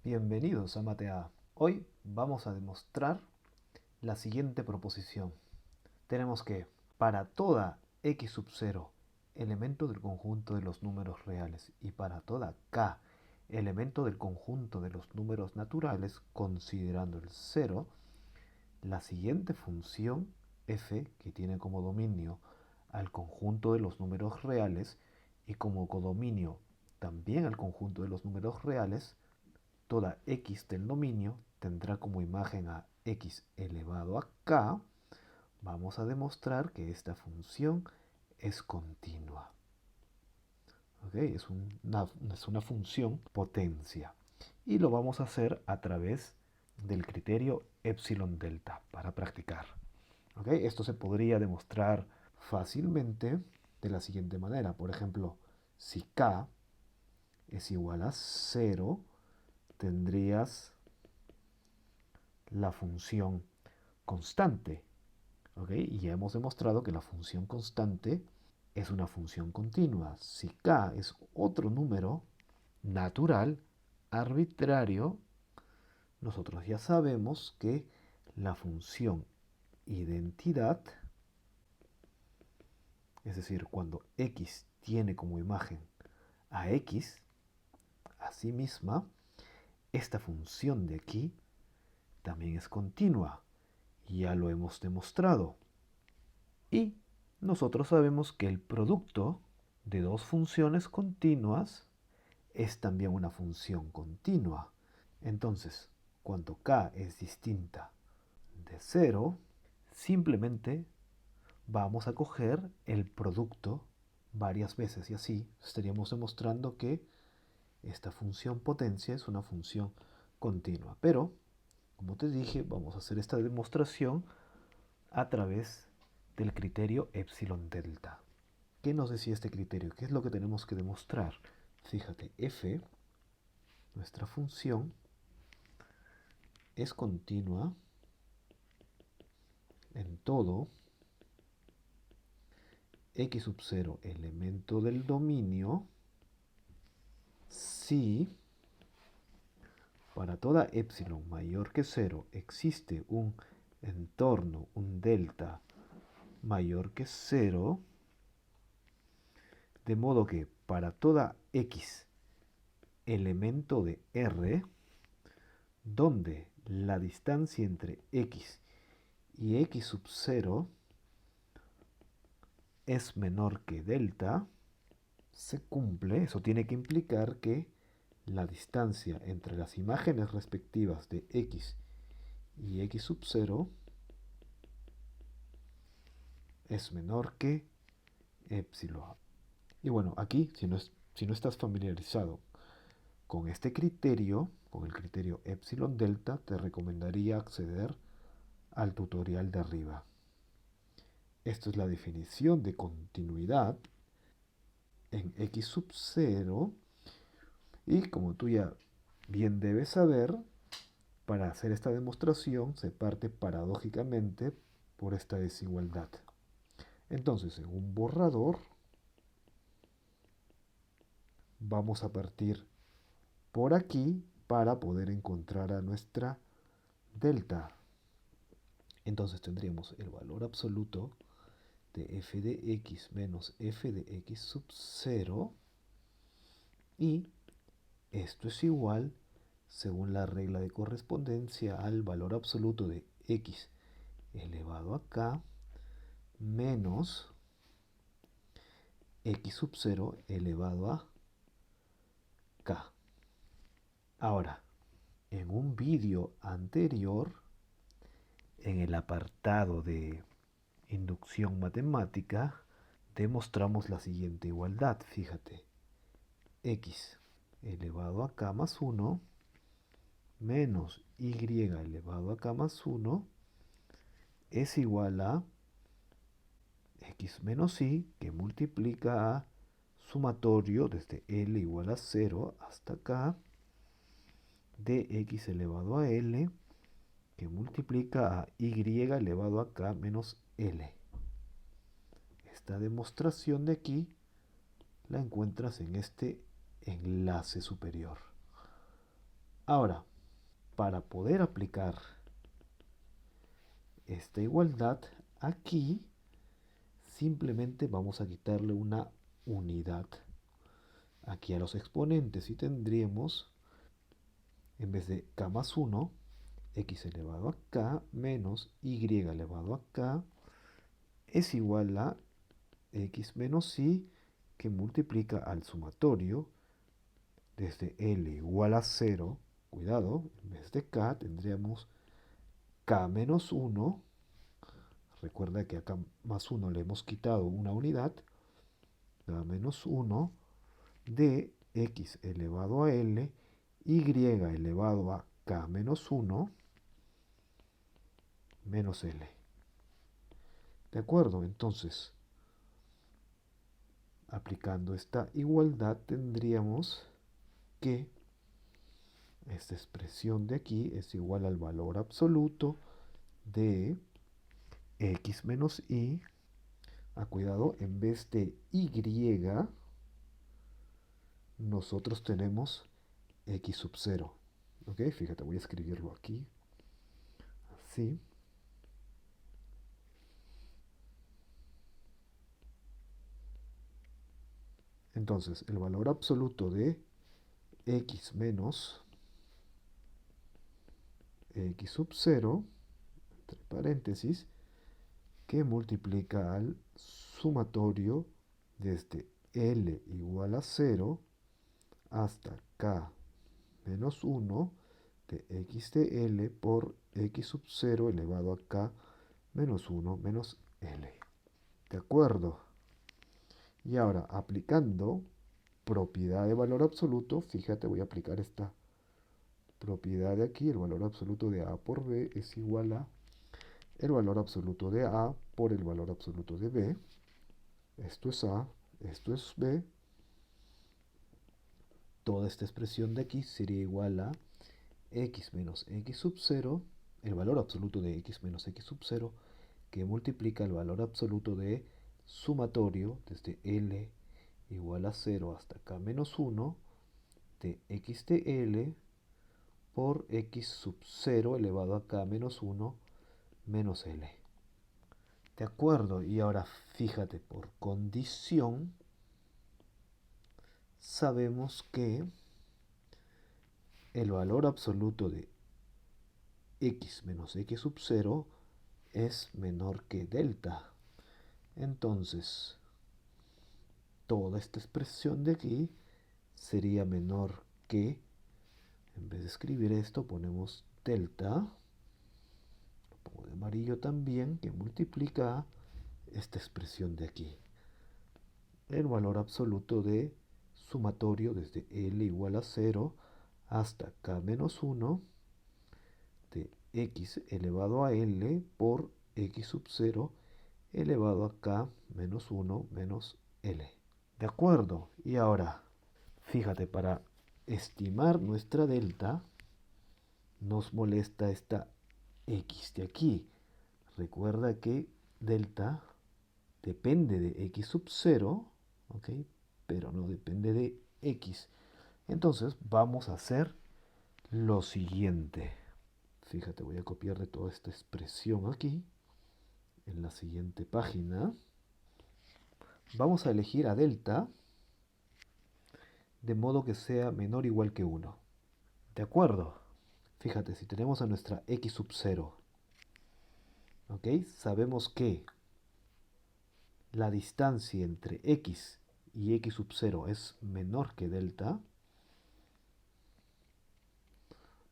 Bienvenidos a MateA. Hoy vamos a demostrar la siguiente proposición. Tenemos que para toda x sub 0 elemento del conjunto de los números reales y para toda k elemento del conjunto de los números naturales considerando el 0, la siguiente función f, que tiene como dominio al conjunto de los números reales y como codominio también al conjunto de los números reales, toda x del dominio tendrá como imagen a x elevado a k. Vamos a demostrar que esta función es continua. ¿Okay? Es una función potencia. Y lo vamos a hacer a través del criterio epsilon delta para practicar. ¿Okay? Esto se podría demostrar fácilmente de la siguiente manera. Por ejemplo, si k es igual a 0, tendrías la función constante. ¿Okay? Y ya hemos demostrado que la función constante es una función continua. Si k es otro número natural, arbitrario, nosotros ya sabemos que la función identidad, es decir, cuando x tiene como imagen a x, a sí misma, esta función de aquí también es continua. Ya lo hemos demostrado. Y nosotros sabemos que el producto de dos funciones continuas es también una función continua. Entonces, cuando k es distinta de 0, simplemente vamos a coger el producto varias veces y así estaríamos demostrando que esta función potencia es una función continua. Pero, como te dije, vamos a hacer esta demostración a través del criterio epsilon delta. ¿Qué nos decía este criterio? ¿Qué es lo que tenemos que demostrar? Fíjate, f, nuestra función, es continua en todo x sub 0 elemento del dominio si para toda epsilon mayor que 0 existe un entorno, un delta mayor que 0, de modo que para toda x elemento de R, donde la distancia entre x y x sub 0 es menor que delta, se cumple. Eso tiene que implicar que la distancia entre las imágenes respectivas de x y x sub 0 es menor que epsilon. Y bueno, aquí, si no estás familiarizado con este criterio, con el criterio epsilon delta, te recomendaría acceder al tutorial de arriba. Esto es la definición de continuidad en x sub 0 y como tú ya bien debes saber, para hacer esta demostración se parte paradójicamente por esta desigualdad. Entonces, en un borrador vamos a partir por aquí para poder encontrar a nuestra delta. Entonces tendríamos el valor absoluto de f de x menos f de x sub 0 y esto es igual, según la regla de correspondencia, al valor absoluto de x elevado a k menos x sub 0 elevado a k. Ahora, en un vídeo anterior, en el apartado de inducción matemática, demostramos la siguiente igualdad. Fíjate, x elevado a k más 1 menos y elevado a k más 1 es igual a x menos y, que multiplica a sumatorio desde L igual a 0 hasta K de x elevado a L, que multiplica a y elevado a K menos L. Esta demostración de aquí la encuentras en este enlace superior. Ahora, para poder aplicar esta igualdad aquí, simplemente vamos a quitarle una unidad aquí a los exponentes y tendríamos, en vez de k más 1, x elevado a k menos y elevado a k es igual a x menos y, que multiplica al sumatorio desde L igual a 0. Cuidado, en vez de k tendríamos k menos 1. Recuerda que acá más 1 le hemos quitado una unidad. K menos 1 de x elevado a L, y elevado a k menos 1 menos L. ¿De acuerdo? Entonces, aplicando esta igualdad tendríamos que esta expresión de aquí es igual al valor absoluto de x menos y. Cuidado, en vez de y, nosotros tenemos x sub 0. ¿Ok? Fíjate, voy a escribirlo aquí. Así. Entonces, el valor absoluto de x menos x sub 0, entre paréntesis, que multiplica al sumatorio desde L igual a 0 hasta K menos 1 de x de L por x sub 0 elevado a K menos 1 menos L. ¿De acuerdo? Y ahora, aplicando propiedad de valor absoluto, fíjate, voy a aplicar esta propiedad de aquí. El valor absoluto de A por B es igual a el valor absoluto de A por el valor absoluto de B. Esto es A, esto es B. Toda esta expresión de aquí sería igual a x menos x sub 0, el valor absoluto de x menos x sub 0, que multiplica el valor absoluto de sumatorio desde L igual a 0 hasta K menos 1 de x de L por x sub 0 elevado a K menos 1 menos L. De acuerdo, y ahora fíjate, por condición, sabemos que el valor absoluto de x menos x sub 0 es menor que delta. Entonces, toda esta expresión de aquí sería menor que, en vez de escribir esto, ponemos delta, lo pongo de amarillo también, que multiplica esta expresión de aquí. El valor absoluto de sumatorio desde L igual a 0 hasta K menos 1 de x elevado a L por x sub 0 elevado a K menos 1 menos L. ¿De acuerdo? Y ahora, fíjate, para estimar nuestra delta, nos molesta esta x de aquí. Recuerda que delta depende de x sub 0, ¿ok? Pero no depende de x. Entonces vamos a hacer lo siguiente. Fíjate, voy a copiar de toda esta expresión aquí. En la siguiente página vamos a elegir a delta de modo que sea menor o igual que 1. ¿De acuerdo? Fíjate, si tenemos a nuestra x sub 0, ¿ok? Sabemos que la distancia entre x y x sub 0 es menor que delta.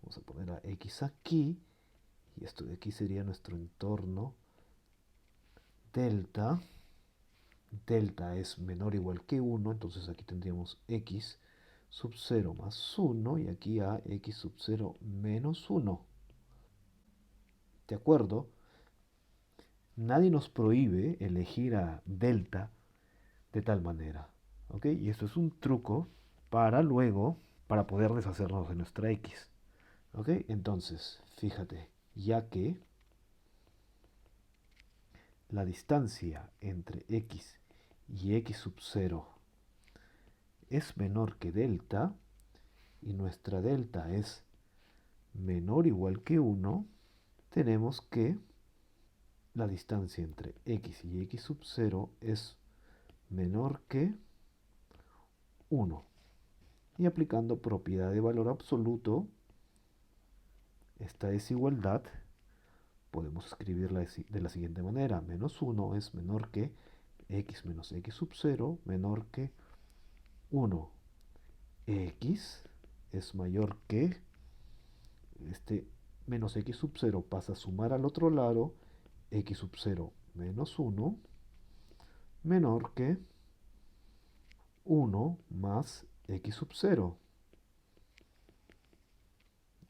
Vamos a poner a x aquí, y esto de aquí sería nuestro entorno delta. Delta es menor o igual que 1, entonces aquí tendríamos x sub 0 más 1, y aquí a x sub 0 menos 1. ¿De acuerdo? Nadie nos prohíbe elegir a delta de tal manera. ¿Ok? Y esto es un truco para luego, para poder deshacernos de nuestra x. ¿Ok? Entonces, fíjate, ya que la distancia entre x y x sub 0 es menor que delta, y nuestra delta es menor o igual que 1, tenemos que la distancia entre x y x sub 0 es menor que 1. Y aplicando propiedad de valor absoluto, esta desigualdad podemos escribirla de la siguiente manera. Menos 1 es menor que x menos x sub 0 menor que 1. X es mayor que este menos x sub 0 pasa a sumar al otro lado, x sub 0 menos 1 menor que 1 más x sub 0.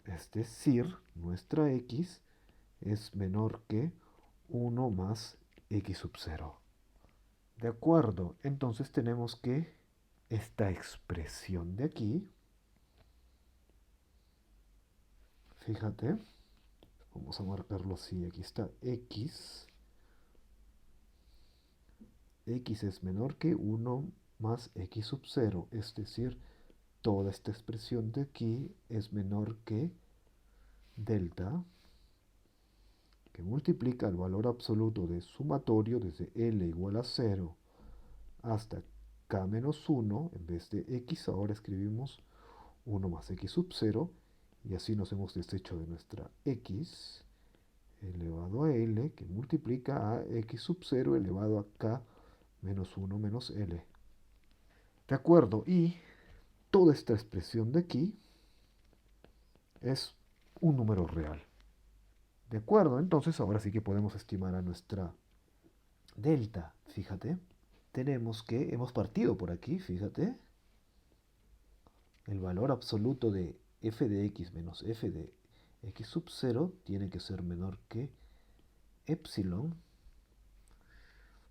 Es decir, nuestra x es menor que 1 más x sub 0. De acuerdo, entonces tenemos que esta expresión de aquí, fíjate, vamos a marcarlo así, aquí está x es menor que 1 más x sub 0, es decir, toda esta expresión de aquí es menor que delta, que multiplica el valor absoluto de sumatorio desde L igual a 0 hasta K menos 1, en vez de X ahora escribimos 1 más X sub 0, y así nos hemos deshecho de nuestra X elevado a L, que multiplica a X sub 0 elevado a K menos 1 menos L. De acuerdo, y toda esta expresión de aquí es un número real. De acuerdo, entonces ahora sí que podemos estimar a nuestra delta, fíjate. Tenemos que, hemos partido por aquí, fíjate, el valor absoluto de f de x menos f de x sub 0 tiene que ser menor que epsilon.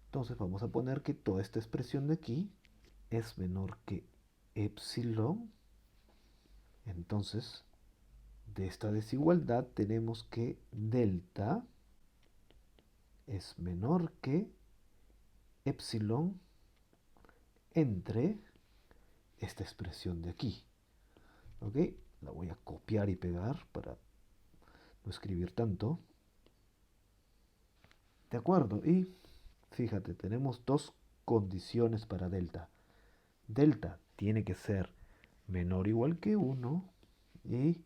Entonces vamos a poner que toda esta expresión de aquí es menor que epsilon. Entonces, de esta desigualdad tenemos que delta es menor que epsilon entre esta expresión de aquí. ¿Ok? La voy a copiar y pegar para no escribir tanto. De acuerdo, y fíjate, tenemos dos condiciones para delta. Delta tiene que ser menor o igual que 1 y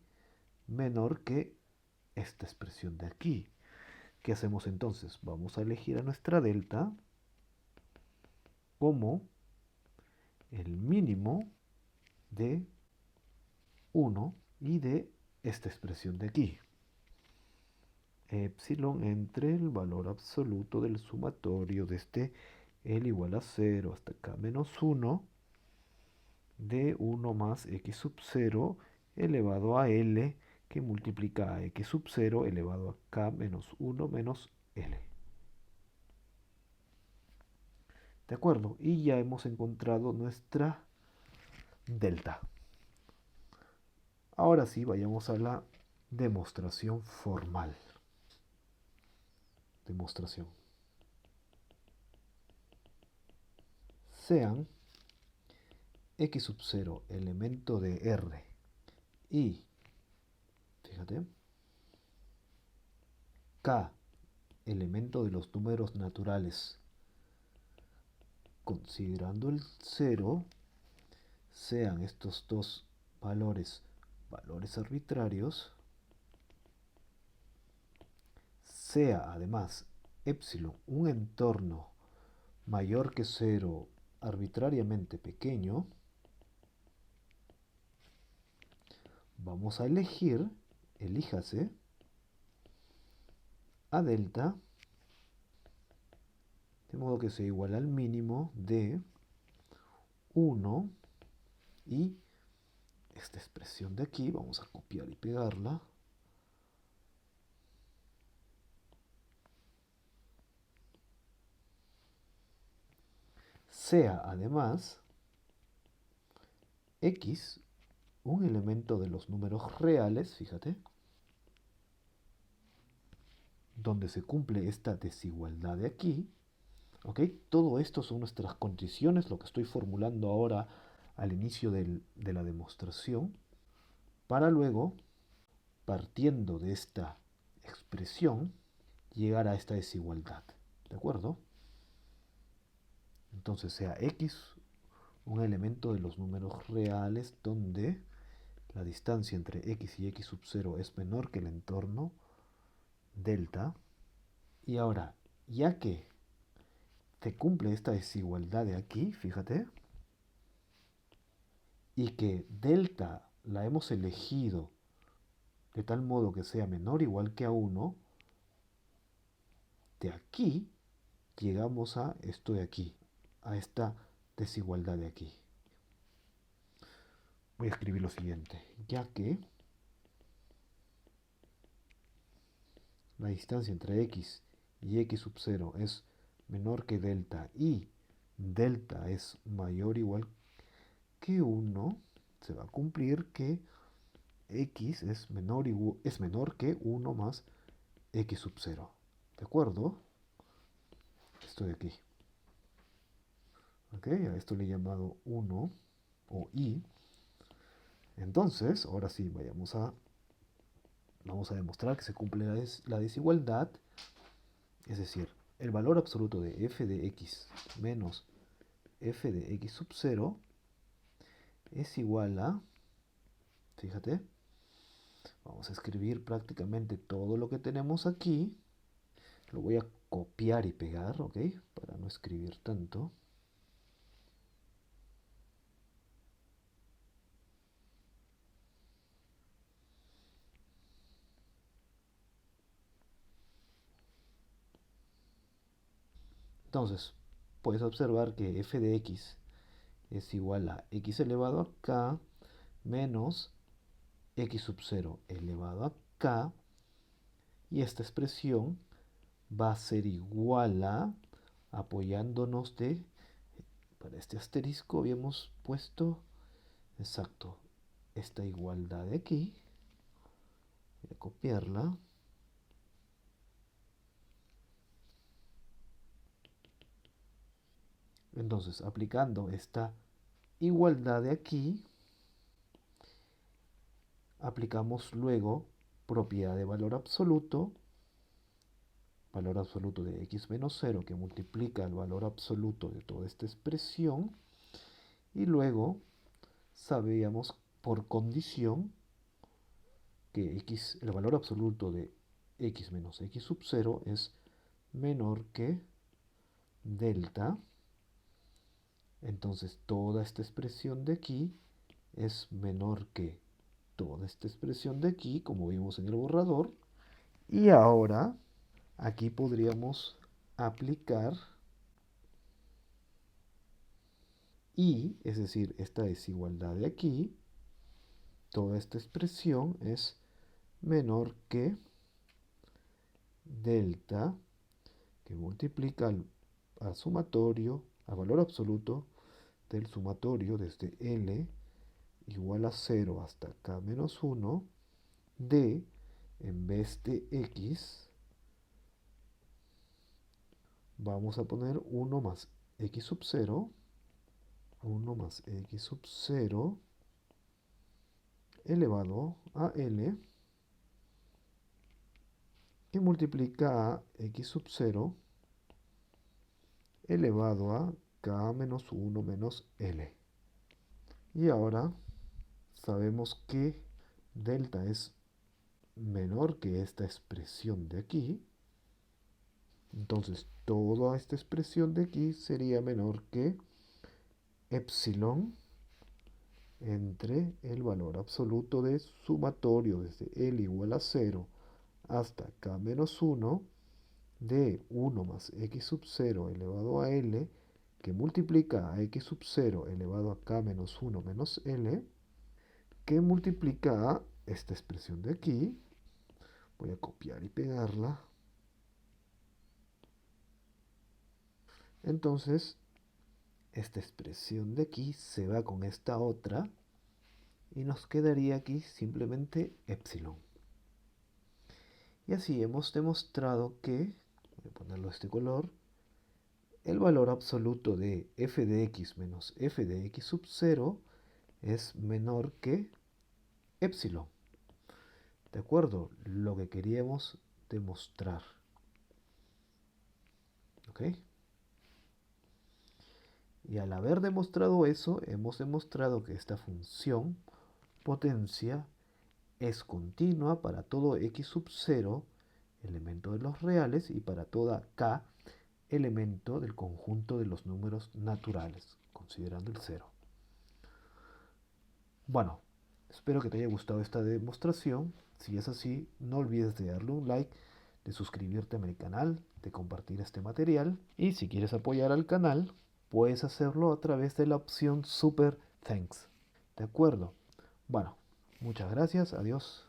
menor que esta expresión de aquí. ¿Qué hacemos entonces? Vamos a elegir a nuestra delta como el mínimo de 1 y de esta expresión de aquí. Epsilon entre el valor absoluto del sumatorio desde L igual a 0 hasta K menos 1 de 1 más X sub 0 elevado a L que multiplica a X sub 0 elevado a K menos 1 menos L. ¿De acuerdo? Y ya hemos encontrado nuestra delta. Ahora sí, vayamos a la demostración formal. Demostración. Sean x sub 0 elemento de R y, fíjate, K elemento de los números naturales, considerando el 0, sean estos dos valores arbitrarios, sea además epsilon un entorno mayor que 0 arbitrariamente pequeño, vamos a elegir, elíjase, a delta, de modo que sea igual al mínimo de 1 y esta expresión de aquí, vamos a copiar y pegarla, sea además x un elemento de los números reales, fíjate, donde se cumple esta desigualdad de aquí. ¿Ok? Todo esto son nuestras condiciones, lo que estoy formulando ahora al inicio de la demostración, para luego partiendo de esta expresión, llegar a esta desigualdad. ¿De acuerdo? Entonces sea x un elemento de los números reales donde la distancia entre x y x sub 0 es menor que el entorno delta. Y ahora, ya que se cumple esta desigualdad de aquí, fíjate, y que delta la hemos elegido de tal modo que sea menor o igual que a 1, de aquí llegamos a esto de aquí, a esta desigualdad de aquí. Voy a escribir lo siguiente, ya que la distancia entre x y x sub 0 es menor que delta y delta es mayor o igual que 1, se va a cumplir que x es menor que 1 más x sub 0. ¿De acuerdo? Esto de aquí. ¿Ok? A esto le he llamado 1 o i. Entonces, ahora sí, vamos a demostrar que se cumple la desigualdad. Es decir, el valor absoluto de f de x menos f de x sub 0 es igual a, fíjate, vamos a escribir prácticamente todo lo que tenemos aquí. Lo voy a copiar y pegar, ¿ok? Para no escribir tanto. Entonces, puedes observar que f de x es igual a x elevado a k menos x sub 0 elevado a k. Y esta expresión va a ser igual a, apoyándonos para este asterisco habíamos puesto, exacto, esta igualdad de aquí. Voy a copiarla. Entonces, aplicando esta igualdad de aquí, aplicamos luego propiedad de valor absoluto de x menos 0 que multiplica el valor absoluto de toda esta expresión, y luego sabíamos por condición que el valor absoluto de x menos x sub 0 es menor que delta. Entonces toda esta expresión de aquí es menor que toda esta expresión de aquí, como vimos en el borrador. Y ahora aquí podríamos aplicar y, es decir, esta desigualdad de aquí, toda esta expresión es menor que delta, que multiplica al sumatorio, al valor absoluto del sumatorio desde L igual a 0 hasta K menos 1 de, en vez de X, vamos a poner 1 más X sub 0, 1 más X sub 0 elevado a L, que multiplica a X sub 0 elevado a K menos 1 menos L. Y ahora sabemos que delta es menor que esta expresión de aquí. Entonces toda esta expresión de aquí sería menor que epsilon entre el valor absoluto de sumatorio desde L igual a 0 hasta K menos 1 de 1 más X sub 0 elevado a L, que multiplica a X sub 0 elevado a K menos 1 menos L, que multiplica a esta expresión de aquí. Voy a copiar y pegarla. Entonces, esta expresión de aquí se va con esta otra y nos quedaría aquí simplemente epsilon. Y así hemos demostrado que, voy a ponerlo de este color, el valor absoluto de f de x menos f de x sub 0 es menor que epsilon. ¿De acuerdo? Lo que queríamos demostrar. ¿Ok? Y al haber demostrado eso, hemos demostrado que esta función potencia es continua para todo x sub 0, elemento de los reales, y para toda k, elemento del conjunto de los números naturales, considerando el 0. Bueno, espero que te haya gustado esta demostración. Si es así, no olvides de darle un like, de suscribirte a mi canal, de compartir este material. Y si quieres apoyar al canal, puedes hacerlo a través de la opción Super Thanks. ¿De acuerdo? Bueno, muchas gracias. Adiós.